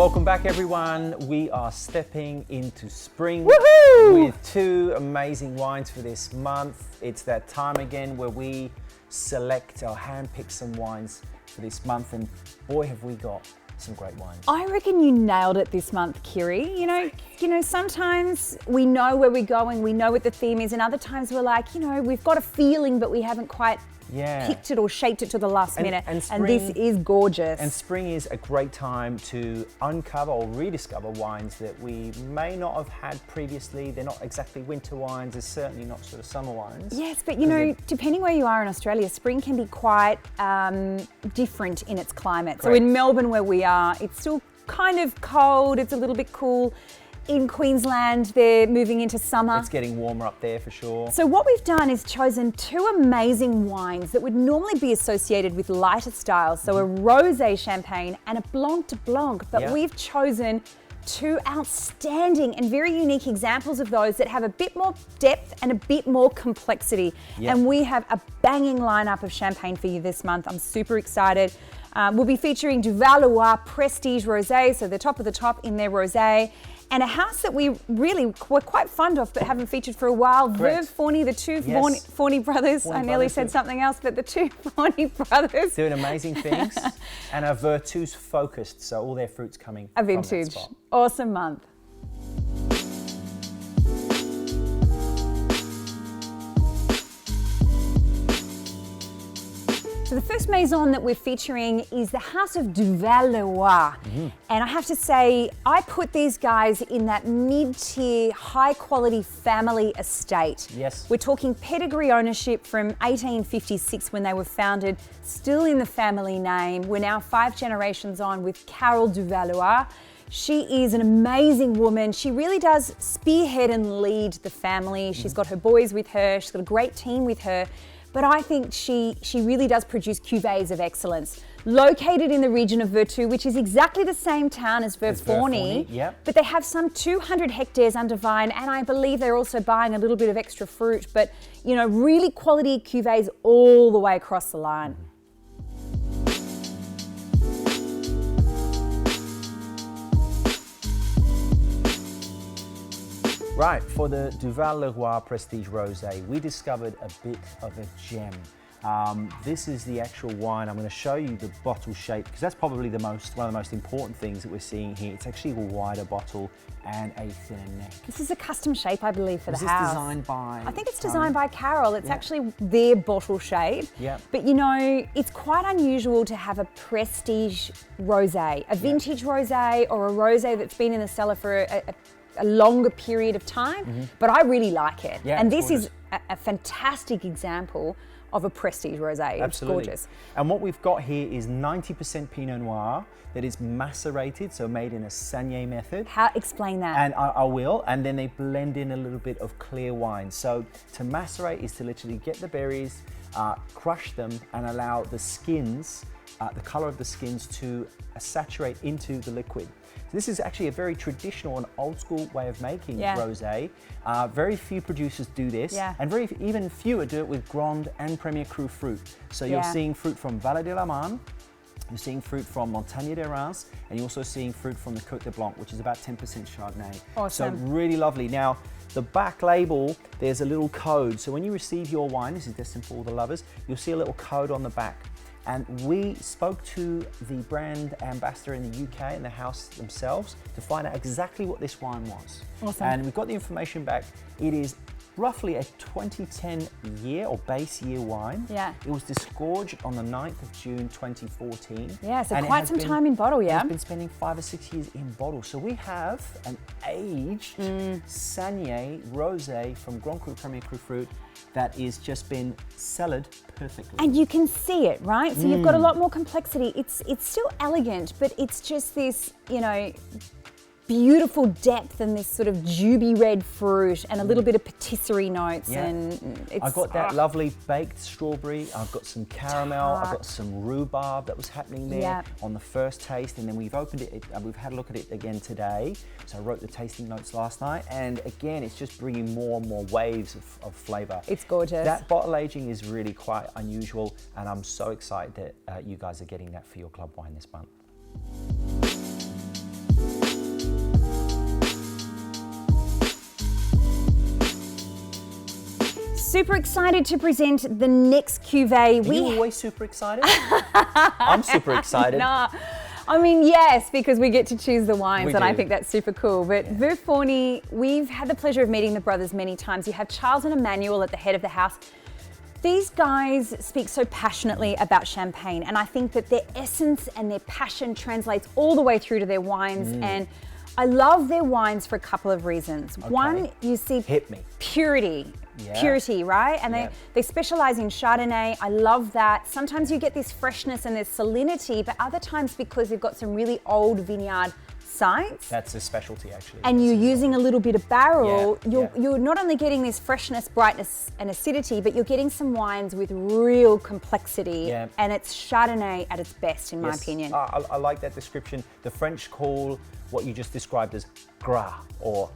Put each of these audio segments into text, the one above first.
Welcome back, everyone. We are stepping into spring Woohoo! with two amazing wines for this month. It's that time again where we select or handpick some wines for this month, and boy, have we got some great wines. I reckon you nailed it this month, Kiri. You know, sometimes we know where we're going, we know what the theme is, and other times we're like, we've got a feeling, but we haven't quite picked it or shaped it to the last minute. And this is gorgeous. And spring is a great time to uncover or rediscover wines that we may not have had previously. They're not exactly winter wines. They're certainly not sort of summer wines. Yes, but depending where you are in Australia, spring can be quite different in its climate. Correct. So in Melbourne where we are, it's still kind of cold. It's a little bit cool. In Queensland, they're moving into summer. It's getting warmer up there for sure. So what we've done is chosen two amazing wines that would normally be associated with lighter styles. So a rosé champagne and a blanc de blanc. But we've chosen two outstanding and very unique examples of those that have a bit more depth and a bit more complexity. And we have a banging lineup of champagne for you this month. I'm super excited. We'll be featuring Duval Leroy Prestige Rosé, so the top of the top in their rosé. And a house that we really were quite fond of but haven't featured for a while, Veuve Fourny, the two Fourny brothers. I nearly said something else, but the two Fourny brothers. Doing amazing things and are Vertus focused, so all their fruits coming a vintage. From that spot. Awesome month. So the first maison that we're featuring is the House of Duval Leroy. And I have to say, I put these guys in that mid-tier, high-quality family estate. Yes. We're talking pedigree ownership from 1856 when they were founded, still in the family name. We're now 5 generations on with Carole Duval Leroy. She is an amazing woman. She really does spearhead and lead the family. She's got her boys with her. She's got a great team with her. But I think she really does produce cuvées of excellence. Located in the region of Vertus, which is exactly the same town as Veuve Fourny, but they have some 200 hectares under vine, and I believe they're also buying a little bit of extra fruit, but really quality cuvées all the way across the line. Right, for the Duval Leroy Prestige Rosé, we discovered a bit of a gem. This is the actual wine. I'm going to show you the bottle shape because that's probably one of the most important things that we're seeing here. It's actually a wider bottle and a thinner neck. This is a custom shape, I believe, for the house. Was this designed by? I think it's designed by Carole. It's actually their bottle shape. But it's quite unusual to have a prestige rosé, a vintage rosé, or a rosé that's been in the cellar for a longer period of time, but I really like it. And this is a fantastic example of a prestige rosé. Absolutely. It's gorgeous. And what we've got here is 90% Pinot Noir that is macerated, so made in a saignée method. Explain that. And I will, and then they blend in a little bit of clear wine. So to macerate is to literally get the berries, crush them, and allow the skins, the color of the skins to saturate into the liquid. This is actually a very traditional and old school way of making rosé. Very few producers do this, and even fewer do it with Grand and Premier Cru fruit. So you're seeing fruit from Vallée de la Marne, you're seeing fruit from Montagne de Reims, and you're also seeing fruit from the Côte de Blanc, which is about 10% Chardonnay. Awesome. So really lovely. Now, the back label, there's a little code. So when you receive your wine, this is destined for all the lovers, you'll see a little code on the back. And we spoke to the brand ambassador in the UK and the house themselves to find out exactly what this wine was. Awesome. And we've got the information back. It is roughly a 2010 year or base year wine. It was disgorged on the 9th of June 2014. So quite some time in bottle, It's been spending 5 or 6 years in bottle. So we have an aged saignée rosé from Grand Cru Premier Cru fruit that is just been cellared perfectly. And you can see it, right? So you've got a lot more complexity. It's still elegant, but it's just this, beautiful depth and this sort of juby red fruit and a little bit of patisserie notes. And I've got that lovely baked strawberry. I've got some caramel. I've got some rhubarb that was happening there on the first taste. And then we've opened it. We've had a look at it again today. So I wrote the tasting notes last night. And again, it's just bringing more and more waves of flavor. It's gorgeous. That bottle aging is really quite unusual. And I'm so excited that you guys are getting that for your club wine this month. Super excited to present the next cuvee. Are you always super excited? I'm super excited. Nah, I mean, yes, because we get to choose the wines, We and I do. think that's super cool. But Veuve Fourny, we've had the pleasure of meeting the brothers many times. You have Charles and Emmanuel at the head of the house. These guys speak so passionately about champagne, and I think that their essence and their passion translates all the way through to their wines. And I love their wines for a couple of reasons. One, you see Hit me. purity. Yeah. Purity, right? And Yeah. they specialize in Chardonnay. I love that. Sometimes you get this freshness and this salinity, but other times because you've got some really old vineyard sites That's a specialty, actually. and you're using a little bit of barrel, Yeah, you're not only getting this freshness, brightness, and acidity, but you're getting some wines with real complexity. Yeah. And it's Chardonnay at its best, in my Yes. opinion. I like that description. The French call what you just described as gras, or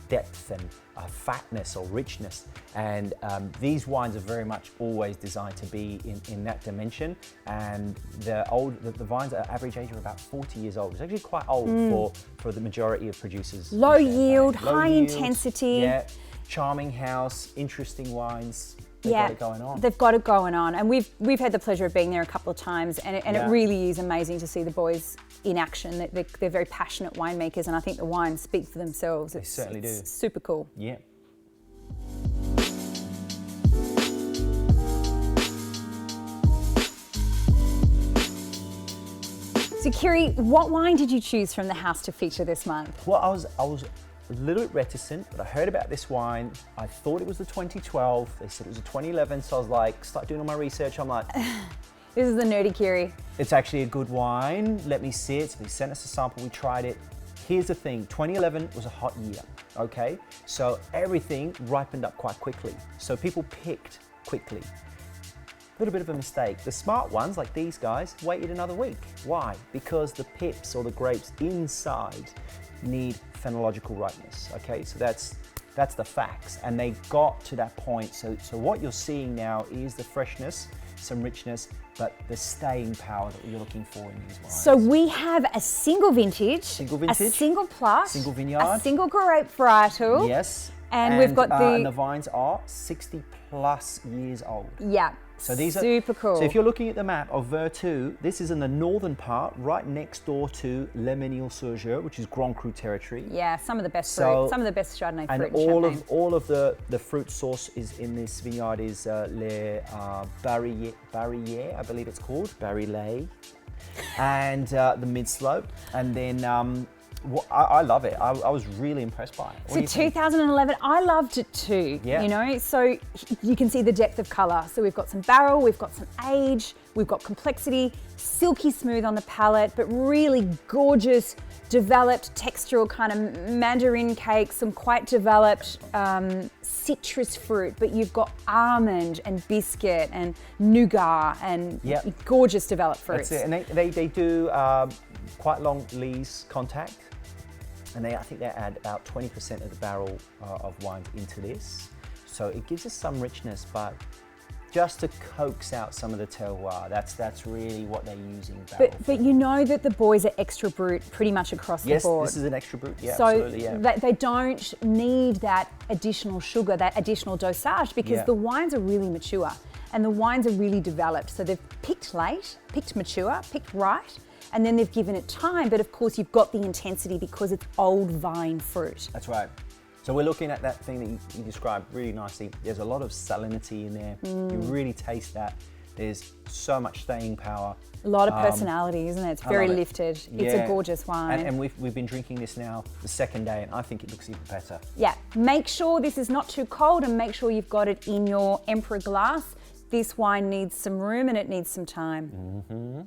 depth and fatness or richness. And these wines are very much always designed to be in that dimension. And the vines at average age are about 40 years old. It's actually quite old for the majority of producers. Low in champagne. yield, Low high yield, intensity. Yeah, charming house, interesting wines. They've got it going on. They've got it going on, and we've had the pleasure of being there a couple of times, and it really is amazing to see the boys in action. They're very passionate winemakers, and I think the wines speak for themselves. They certainly do. Super cool. Yeah. So, Kiri, what wine did you choose from the house to feature this month? Well, I was a little bit reticent, but I heard about this wine. I thought it was the 2012. They said it was a 2011, so I was like, start doing all my research. I'm like, This is the nerdy Kiri. it's actually a good wine. Let me see it. So they sent us a sample. We tried it. Here's the thing. 2011 was a hot year. Okay, so everything ripened up quite quickly. So people picked quickly. A little bit of a mistake. The smart ones, like these guys, waited another week. Why? Because the pips or the grapes inside need phenological ripeness. Okay, so that's the facts, and they got to that point. So what you're seeing now is the freshness, some richness, but the staying power that you're looking for in these wines. So we have a single vintage, a vintage, single plot, single vineyard, a single grape varietal. yes, And we've got and the vines are 60 plus years old. Yeah. So these super are cool. So if you're looking at the map of Vertus, this is in the northern part, right next door to Le Mesnil-sur-Gers, which is Grand Cru territory. Yeah, some of the best So- fruit, some of the best Chardonnay And fruit in Champagne. all of the fruit source is in this vineyard is Les Barrières, I believe it's called, Barillets, and the mid slope, and then. I love it. I was really impressed by it. What So do you think? 2011, I loved it too, Yeah. you know, so you can see the depth of colour. So we've got some barrel, we've got some age, we've got complexity, silky smooth on the palate, but really gorgeous, developed textural kind of mandarin cake, some quite developed citrus fruit, but you've got almond and biscuit and nougat and Yep. gorgeous developed fruits. That's it. And they do quite long lees contact. And I think they add about 20% of the barrel of wines into this. So it gives us some richness, but just to coax out some of the terroir, that's really what they're using barrel for. But you know that the boys are extra brut pretty much across the Yes, board. this is an extra brut, yeah, So absolutely, yeah. they don't need that additional sugar, that additional dosage, because Yeah. the wines are really mature and the wines are really developed. So they've picked late, picked mature, picked right, and then they've given it time. But of course, you've got the intensity because it's old vine fruit. That's right. So we're looking at that thing that you described really nicely. There's a lot of salinity in there. You really taste that. There's so much staying power. A lot of personality, isn't it? It's very love it. lifted. It's Yeah. a gorgeous wine. And we've been drinking this now the second day, and I think it looks even better. Yeah, make sure this is not too cold and make sure you've got it in your Emperor glass. This wine needs some room and it needs some time. Mm-hmm.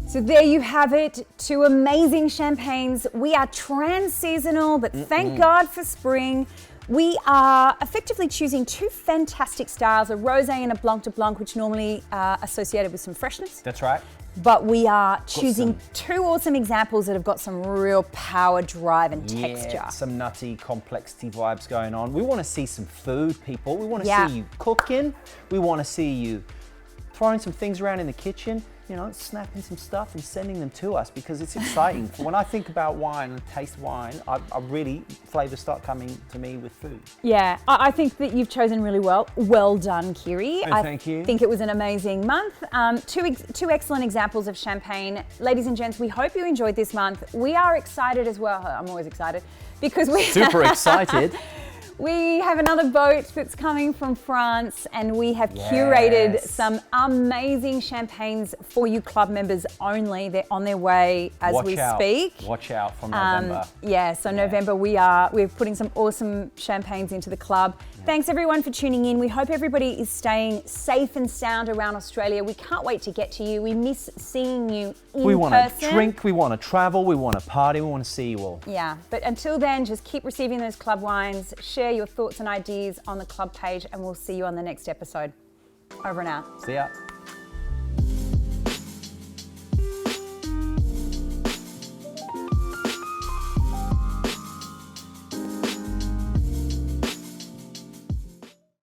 So there you have it, 2 amazing champagnes. We are trans-seasonal, but thank God for spring. We are effectively choosing two fantastic styles, a rosé and a blanc de blanc, which normally are associated with some freshness. That's right. But we are choosing two awesome examples that have got some real power, drive, and texture. Some nutty complexity vibes going on. We want to see some food, people. We want to see you cooking. We want to see you throwing some things around in the kitchen, you know, snapping some stuff and sending them to us, because it's exciting. When I think about wine and taste wine, I really, flavors start coming to me with food. Yeah, I think that you've chosen really well. Well done, Kiri. Thank you. I think it was an amazing month. Two excellent examples of champagne. Ladies and gents, we hope you enjoyed this month. We are excited as well. I'm always excited because we're super excited. We have another boat that's coming from France, and we have curated some amazing champagnes for you club members only. They're on their way as we speak. Watch out for November. November we're putting some awesome champagnes into the club. Thanks everyone for tuning in. We hope everybody is staying safe and sound around Australia. We can't wait to get to you. We miss seeing you in person. We want to drink, we want to travel, we want to party, we want to see you all. Yeah, but until then, just keep receiving those club wines. Share your thoughts and ideas on the club page, and we'll see you on the next episode. Over and out. See ya.